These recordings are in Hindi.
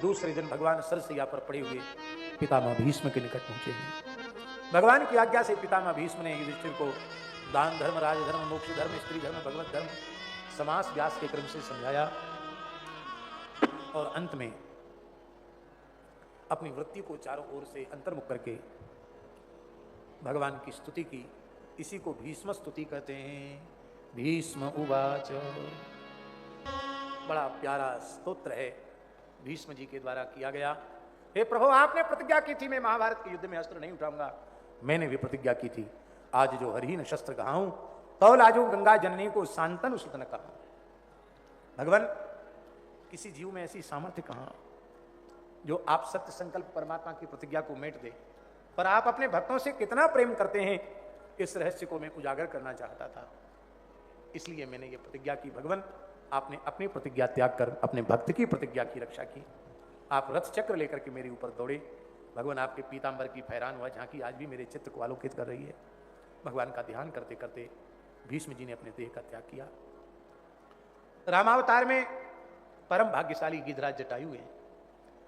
दूसरे दिन भगवान सरसैया पर पड़े हुए पितामह भीष्म के निकट पहुंचे हैं। भगवान की आज्ञा से पितामह भीष्म ने युधिष्ठिर को दान धर्म, राजधर्म, मोक्ष धर्म, स्त्री धर्म, भगवत धर्म, समास व्यास के क्रम से समझाया और अंत में अपनी वृत्ति को चारों ओर से अंतर्मुख करके भगवान की स्तुति की। इसी को भीष्म स्तुति कहते हैं। भीष्म उवाच, बड़ा प्यारा स्तोत्र है, भीष्म जी के द्वारा किया गया। हे प्रभु, आपने प्रतिज्ञा की थी मैं महाभारत के युद्ध में अस्त्र नहीं उठाऊंगा। मैंने भी प्रतिज्ञा की थी, आज जो हरिहीन शस्त्र गहाऊं तो लाजू गंगा जननी को शांतन सुतन कहा। भगवान, किसी जीव में ऐसी सामर्थ्य कहां जो आप सत्य संकल्प परमात्मा की प्रतिज्ञा को मेट दे, पर आप अपने भक्तों से कितना प्रेम करते हैं, इस रहस्य को मैं उजागर करना चाहता था, इसलिए मैंने ये प्रतिज्ञा की। भगवान, आपने अपनी प्रतिज्ञा त्याग कर अपने भक्त की प्रतिज्ञा की रक्षा की। आप रथ चक्र लेकर के मेरे ऊपर दौड़े। भगवान, आपके पीतांबर की फहरान हुआ झांकी आज भी मेरे चित्त को आलोकित कर रही है। भगवान का ध्यान करते करते भीष्म जी ने अपने देह का त्याग किया। रामावतार में परम भाग्यशाली गिरिराज जटायु है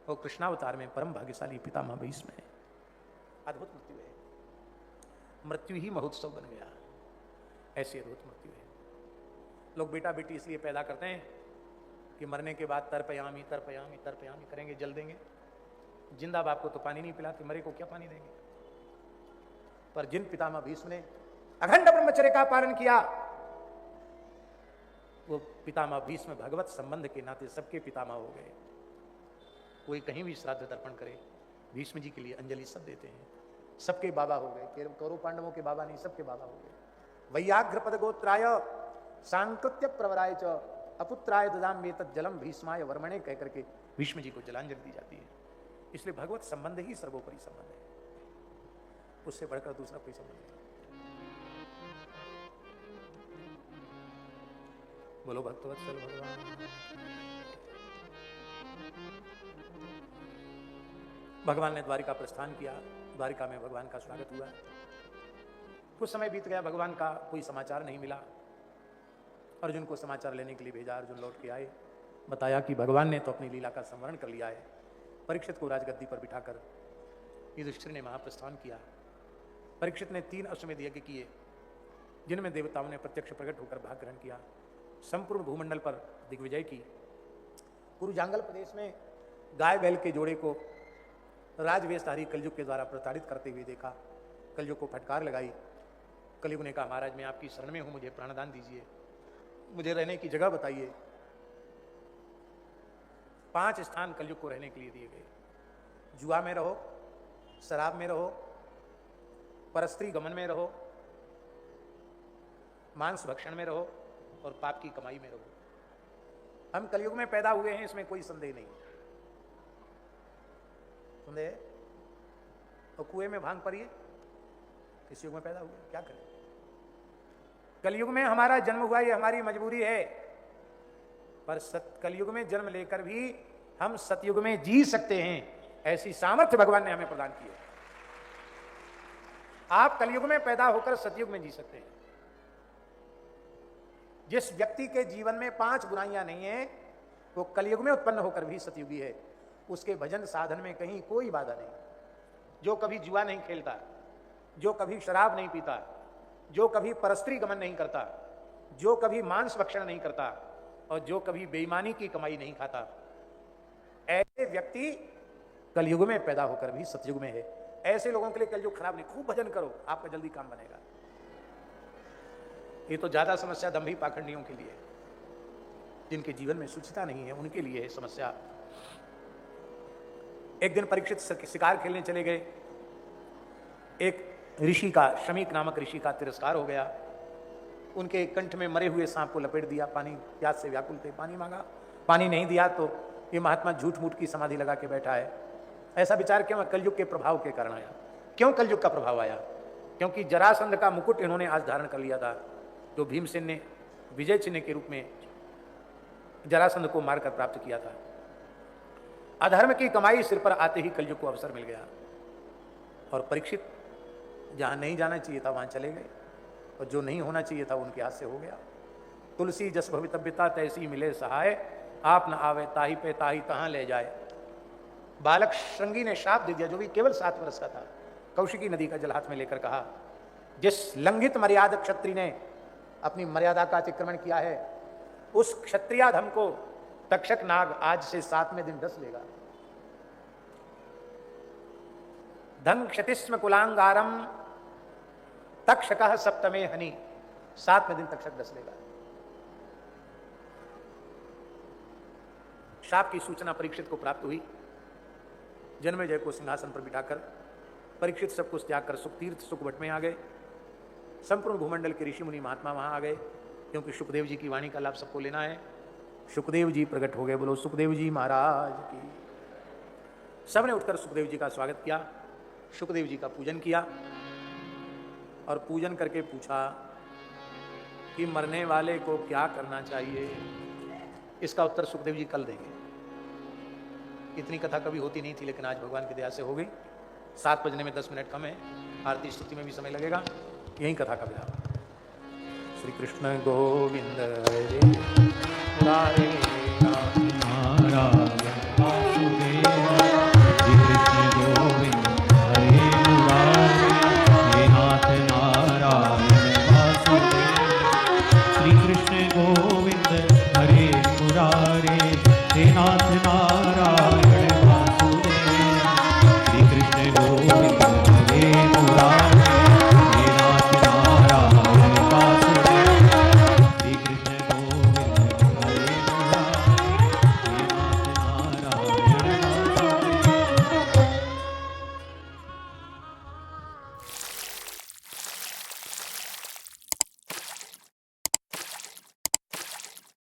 और कृष्णावतार में परम भाग्यशाली पितामह भीष्म है। अद्भुत मृत्यु है, मृत्यु ही महोत्सव बन गया, ऐसी अद्भुत मृत्यु है। लोग बेटा बेटी इसलिए पैदा करते हैं कि मरने के बाद तर्पयामी तर्पयामी तर्पयामी करेंगे, जल देंगे। जिंदा बाप को तो पानी नहीं पिलाते, मरे को क्या पानी देंगे। पर जिन पितामह भीष्म ने अखंड ब्रह्मचर्य का पालन किया, वो पितामह भीष्म भगवत संबंध के नाते सबके पितामह हो गए। कोई कहीं भी श्राद्ध तर्पण करे, भीष्म जी के लिए अंजलि सब देते हैं, सबके बाबा हो गए। कौरव पांडवों के बाबा नहीं, सबके बाबा हो गए। वैयाघ्र पद गोत्राय सांकृत्य प्रवराय च अपुत्राय ददाम एतत् जलम भीष्माय वर्मणे कह करके भीष्म जी को जलांजलि दी जाती है। इसलिए भगवत संबंध ही सर्वोपरि संबंध है, उससे बढ़कर दूसरा कोई संबंध नहीं। बोलो भक्तवत्सल भगवान। भगवान ने द्वारिका प्रस्थान किया। द्वारिका में भगवान का स्वागत हुआ। कुछ समय बीत गया, भगवान का कोई समाचार नहीं मिला। अर्जुन को समाचार लेने के लिए भेजा। अर्जुन लौट के आए, बताया कि भगवान ने तो अपनी लीला का संवरण कर लिया है। परीक्षित को राजगद्दी पर बिठाकर युधिष्ठिर ने महाप्रस्थान किया। परीक्षित ने 3 अश्वमेध यज्ञ किए, जिनमें देवताओं ने प्रत्यक्ष प्रकट होकर भाग ग्रहण किया। संपूर्ण भूमंडल पर दिग्विजय की। कुरुजांगल प्रदेश में गाय बैल के जोड़े को राजवेशधारी कलयुग के द्वारा प्रताड़ित करते हुए देखा। कलयुग को फटकार लगाई। कलयुग ने कहा, महाराज मैं आपकी शरण में हूं, मुझे प्राणदान दीजिए, मुझे रहने की जगह बताइए। 5 स्थान कलयुग को रहने के लिए दिए गए। जुआ में रहो, शराब में रहो, परस्त्री गमन में रहो, मांस भक्षण में रहो और पाप की कमाई में रहो। हम कलयुग में पैदा हुए हैं, इसमें कोई संदेह नहीं। संदेह और कुएं में भांग पड़िए, किस युग में पैदा हुए, क्या करें। कलयुग में हमारा जन्म हुआ, ये हमारी मजबूरी है, पर कलयुग में जन्म लेकर भी हम सतयुग में जी सकते हैं। ऐसी सामर्थ्य भगवान ने हमें प्रदान की है। आप कलयुग में पैदा होकर सतयुग में जी सकते हैं। जिस व्यक्ति के जीवन में 5 बुराइयां नहीं है, वो कलयुग में उत्पन्न होकर भी सतयुगी है। उसके भजन साधन में कहीं कोई बाधा नहीं। जो कभी जुआ नहीं खेलता, जो कभी शराब नहीं पीता, जो कभी परस्त्री गमन नहीं करता, जो कभी मांस भक्षण नहीं करता और जो कभी बेईमानी की कमाई नहीं खाता, ऐसे व्यक्ति कलयुग में पैदा होकर भी सतयुग में है। ऐसे लोगों के लिए कलयुग खराब नहीं। खूब भजन करो, आपका जल्दी काम बनेगा। ये तो ज्यादा समस्या दंभी पाखंडियों के लिए, जिनके जीवन में शुचिता नहीं है, उनके लिए है समस्या। एक दिन परीक्षित शिकार खेलने चले गए। एक ऋषि का, शमीक नामक ऋषि का तिरस्कार हो गया। उनके कंठ में मरे हुए सांप को लपेट दिया। पानी, प्यास से व्याकुल थे, पानी मांगा, पानी नहीं दिया तो ये महात्मा झूठ मूठ की समाधि लगा के बैठा है। ऐसा विचार क्यों? कलयुग के प्रभाव के कारण आया। क्यों कलयुग का प्रभाव आया? क्योंकि जरासंध का मुकुट इन्होंने आज धारण कर लिया था, जो भीमसेन ने विजय चिन्ह के रूप में जरासंध को मारकर प्राप्त किया था। अधर्म की कमाई सिर पर आते ही कलयुग को अवसर मिल गया और परीक्षित जहां नहीं जाना चाहिए था वहां चले गए और जो नहीं होना चाहिए था उनके हाथ से हो गया। तुलसी जस भवितव्यता तैसी मिले सहाय, आप न आवे ताही पे ताही तहां ले जाए। बालक श्रृंगी ने शाप दे दिया, जो भी केवल 7 वर्ष का था। कौशिकी नदी का जल हाथ में लेकर कहा, जिस लंघित मर्यादा क्षत्रिय ने अपनी मर्यादा का अतिक्रमण किया है, उस क्षत्रियाधम को तक्षक नाग आज से 7वें दिन डस लेगा। धन क्षतिस्म कुलांगारम तक्षकः सप्तमे हनि, 7वें दिन तक्षक डस लेगा। शाप की सूचना परीक्षित को प्राप्त हुई। जन्मेजय को सिंहासन पर बिठाकर परीक्षित सब कुछ त्याग कर सुखतीर्थ सुखवट में आ गए। संपूर्ण भूमंडल के ऋषि मुनि महात्मा वहां आ गए, क्योंकि सुखदेव जी की वाणी का लाभ सबको लेना है। सुखदेव जी प्रकट हो गए, बोलो सुखदेव जी महाराज की। सबने उठकर सुखदेव जी का स्वागत किया, सुखदेव जी का पूजन किया और पूजन करके पूछा कि मरने वाले को क्या करना चाहिए। इसका उत्तर सुखदेव जी कल देंगे। इतनी कथा कभी होती नहीं थी, लेकिन आज भगवान की दया से हो गई। 7 बजने में 10 मिनट कम है, आरती स्तुति में भी समय लगेगा। यही कथा का विधान। श्री कृष्ण गोविंद हरे मुरारे नारायण वासुदेव, श्री कृष्ण गोविंद हरे मुरारे हे नाथ नारायण वासुदेव, श्री कृष्ण गोविंद हरे मुरारे हे नाथ नारायण